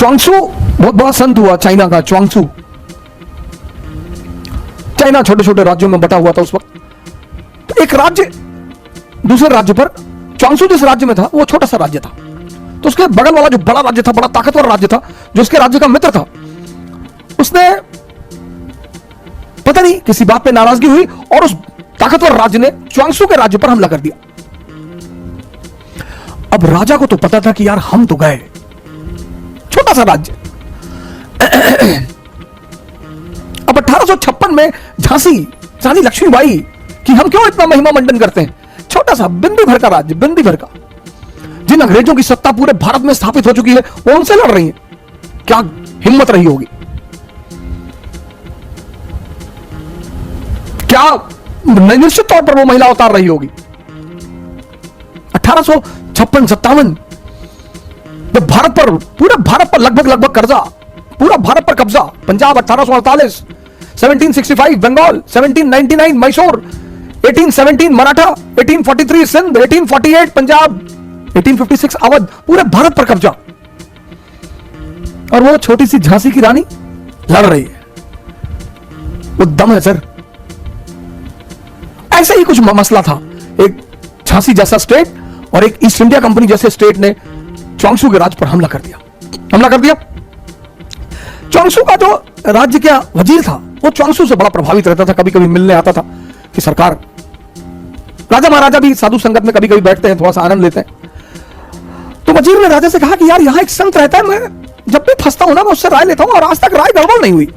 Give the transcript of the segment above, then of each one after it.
च्वांगसू बहुत बड़ा संत हुआ चाइना का। च्वांगसू, चाइना छोटे छोटे राज्यों में बटा हुआ था उस वक्त। तो एक राज्य दूसरे राज्य पर, च्वांगसू जिस राज्य में था वो छोटा सा राज्य था, तो उसके बगल वाला जो बड़ा राज्य था, बड़ा ताकतवर राज्य था, जो उसके राज्य का मित्र था, उसने पता नहीं किसी बात पे नाराजगी हुई और उस ताकतवर राज्य ने च्वांगसू के राज्य पर हमला कर दिया। अब राजा को तो पता था कि यार हम तो गए, छोटा सा राज्य। अब 1856 में झांसी रानी लक्ष्मीबाई कि हम क्यों इतना महिमा मंडन करते हैं, छोटा सा बिंदी भर का राज्य, बिंदी भर का, जिन अंग्रेजों की सत्ता पूरे भारत में स्थापित हो चुकी है वो उनसे लड़ रही है। क्या हिम्मत रही होगी, क्या निश्चित तौर पर वो महिला उतार रही होगी। 1856-57 जब भारत पर, पूरे भारत पर लगभग कब्जा, पूरा भारत पर कब्जा, पंजाब 1848, 1765 बंगाल, 1799 मैसूर, 1817 मराठा, 1843 सिंध, 1848 पंजाब, 1856 अवध, पूरे भारत पर कब्जा। और वो छोटी सी झांसी की रानी लड़ रही है। वो दम है सर। ऐसा ही कुछ मसला था। एक झांसी जैसा स्टेट और एक ईस्ट इंडिया कंपनी जैसे स्टेट ने च्वांगसू के राज्य पर हमला कर दिया। च्वांगसू का जो राज्य का वजीर था वो च्वांगसू से बड़ा प्रभावित रहता था, कभी कभी मिलने आता था कि सरकार, राजा महाराजा भी साधु संगत में कभी कभी बैठते हैं, थोड़ा सा आनंद लेते हैं। तो वजीर ने राजा से कहा कि यार यहां एक संत रहता है, मैं जब भी फंसता हूं ना मैं उससे राय लेता हूं और आज तक राय गड़बड़ नहीं हुई।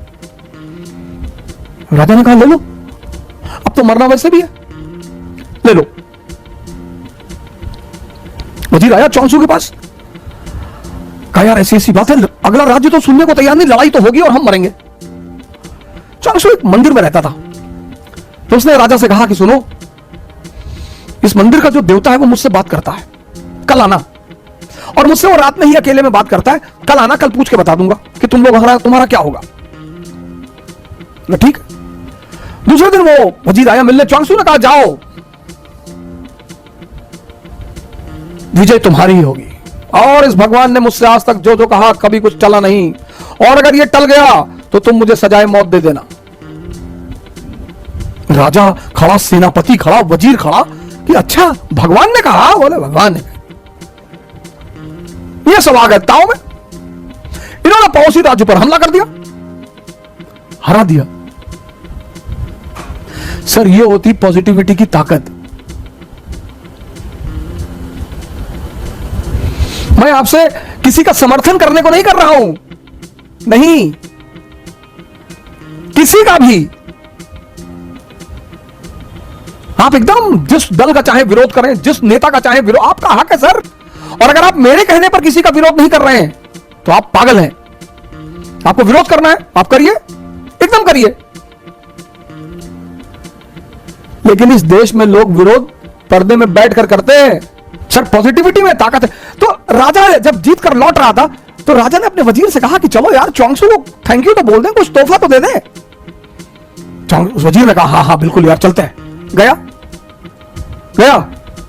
राजा ने कहा ले लो, अब तो मरना वैसे भी है, ले लो। वजीर आया च्वांगसू के पास, कहा यार ऐसी ऐसी बात है, अगला राज्य तो सुनने को तैयार नहीं, लड़ाई तो होगी और हम मरेंगे। च्वांगसू एक मंदिर में रहता था, तो उसने राजा से कहा कि सुनो, इस मंदिर का जो देवता है वो मुझसे बात करता है, कल आना, और मुझसे वो रात में ही अकेले में बात करता है, कल आना, कल पूछ के बता दूंगा कि तुम लोग तुम्हारा क्या होगा। ठीक। दूसरे दिन वो वजीर आया मिलने, च्वांगसू ने कहा जाओ, विजय तुम्हारी ही होगी, और इस भगवान ने मुझसे आज तक जो जो कहा कभी कुछ टला नहीं, और अगर ये टल गया तो तुम मुझे सजाए मौत दे देना। राजा खड़ा, सेनापति खड़ा, वजीर खड़ा कि अच्छा भगवान ने कहा, बोले भगवान ने। ये सब आ गए ताव में, इन्होंने पड़ोसी राज्य पर हमला कर दिया, हरा दिया। सर ये होती पॉजिटिविटी की ताकत। मैं आपसे किसी का समर्थन करने को नहीं कर रहा हूं, नहीं, किसी का भी। आप एकदम जिस दल का चाहे विरोध करें, जिस नेता का चाहे विरोध, आपका हक है सर। और अगर आप मेरे कहने पर किसी का विरोध नहीं कर रहे हैं तो आप पागल हैं। आपको विरोध करना है आप करिए, एकदम करिए। लेकिन इस देश में लोग विरोध पर्दे में बैठकर करते हैं। सर पॉजिटिविटी में ताकत है। तो राजा जब जीत कर लौट रहा था तो राजा ने अपने वजीर से कहा कि चलो यार च्वांगसू को थैंक यू तो बोल दें, कुछ तोहफा तो दे दें। वजीर ने कहा हाँ हाँ बिल्कुल यार चलते हैं। गया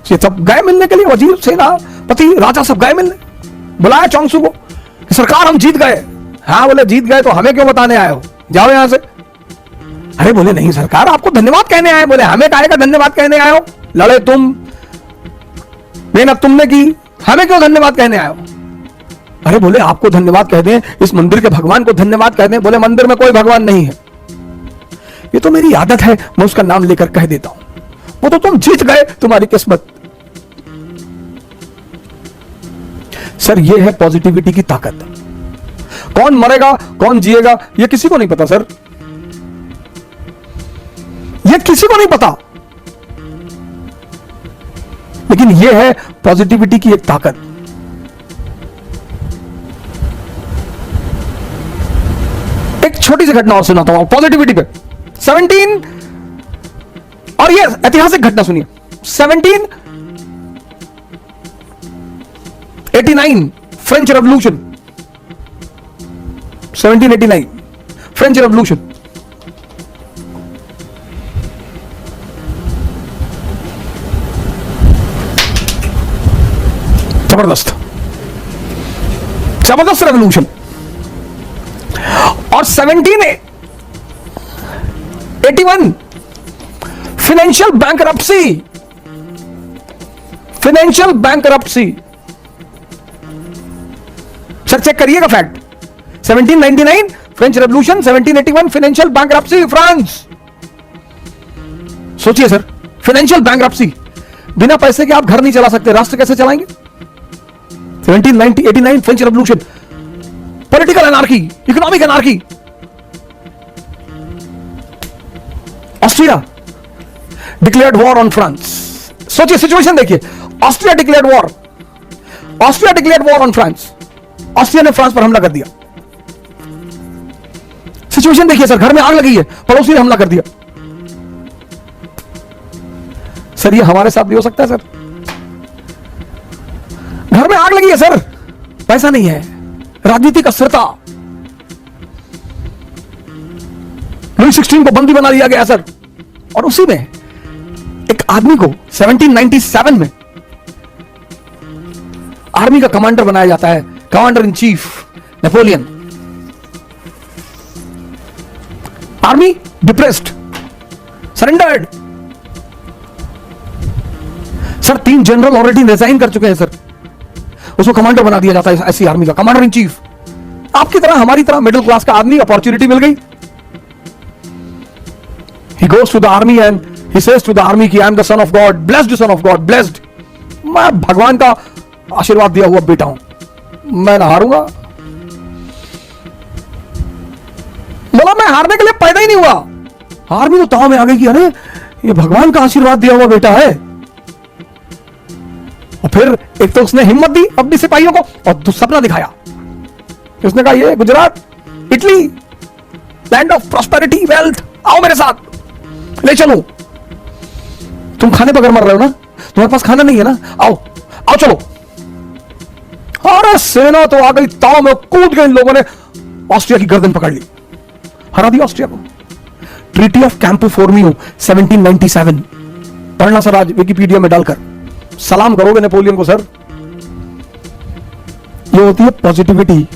ये सब गए मिलने के लिए, वजीर, सेनापति, राजा सब गए मिलने। बुलाया च्वांगसू को कि सरकार हम जीत गए। हाँ बोले जीत गए तो हमें क्यों बताने आए हो, जाओ यहां से। अरे बोले नहीं सरकार आपको धन्यवाद कहने आए। बोले हमें काहे का धन्यवाद कहने आए हो, लड़े तुम, मेहनत तुमने की, हमें क्यों धन्यवाद कहने आए हो। अरे बोले आपको धन्यवाद कह दें, इस मंदिर के भगवान को धन्यवाद कह दें। बोले मंदिर में कोई भगवान नहीं है, ये तो मेरी आदत है, मैं उसका नाम लेकर कह देता हूं। वो तो तुम जीत गए, तुम्हारी किस्मत। सर ये है पॉजिटिविटी की ताकत। कौन मरेगा कौन जिएगा ये किसी को नहीं पता सर, ये किसी को नहीं पता। लेकिन ये है पॉजिटिविटी की एक ताकत। एक छोटी सी घटना और सुनाता हूं पॉजिटिविटी पे। 17 और ये ऐतिहासिक घटना सुनिए। 1789 फ्रेंच रेवोल्यूशन, 1789 फ्रेंच रेवोल्यूशन। जबरदस्त जबरदस्त रेवोल्यूशन। और 1781 financial bankruptcy, financial bankruptcy. Sir check करिएगा fact, 1799 French revolution, 1781 financial bankruptcy France. सोचिए सर, फाइनेंशियल बैंकरप्सी, बिना पैसे के आप घर नहीं चला सकते, राष्ट्र कैसे चलाएंगे? 1789 French revolution, political anarchy, economic anarchy. Austria declared war on France. सोचिए सिचुएशन देखिए, Austria declared war, Austria declared war on France, Austria ने फ्रांस पर हमला कर दिया। सिचुएशन देखिए सर, घर में आग लगी है, पड़ोसी ने हमला कर दिया। सर ये हमारे साथ भी हो सकता है सर, घर में आग लगी है सर, पैसा नहीं है, राजनीतिक अस्थिरता, लुई 16 को बंदी बना दिया गया सर। और उसी में एक आदमी को 1797 में आर्मी का कमांडर बनाया जाता है, commander in chief Napoleon. Army depressed, surrendered. Sir 3 general already resign कर चुके हैं सर, उसको कमांडर बना दिया जाता है ऐसी आर्मी का, कमांडर इन चीफ। आपकी तरह हमारी तरह मिडिल क्लास का आदमी, अपॉर्चुनिटी मिल गई, he goes to the army and he says to the army कि I am the son of God, blessed son of God, blessed, मैं भगवान का आशीर्वाद दिया हुआ बेटा हूं, मैं ना हारूंगा। बोला मैं हारने के लिए पैदा ही नहीं हुआ। आर्मी तो ताव में आ गई कि अरे ये भगवान का आशीर्वाद दिया हुआ बेटा है। और फिर एक तो उसने हिम्मत दी अपनी सिपाहियों को, और सपना दिखाया, उसने कहा ये Gujarat, Italy, land of prosperity, wealth, आओ मेरे साथ, ले चलो। तुम खाने बगैर मर रहे हो ना, तुम्हारे पास खाना नहीं है ना, आओ आओ चलो। अरे सेना तो आ गई, ताव में कूद गए इन लोगों ने, ऑस्ट्रिया की गर्दन पकड़ ली, हरा दिया ऑस्ट्रिया को। ट्रीटी ऑफ कैंपो फॉर्मियो 1797, पढ़ना सर आज विकिपीडिया में डालकर, सलाम करोगे नेपोलियन को सर। ये होती है पॉजिटिविटी।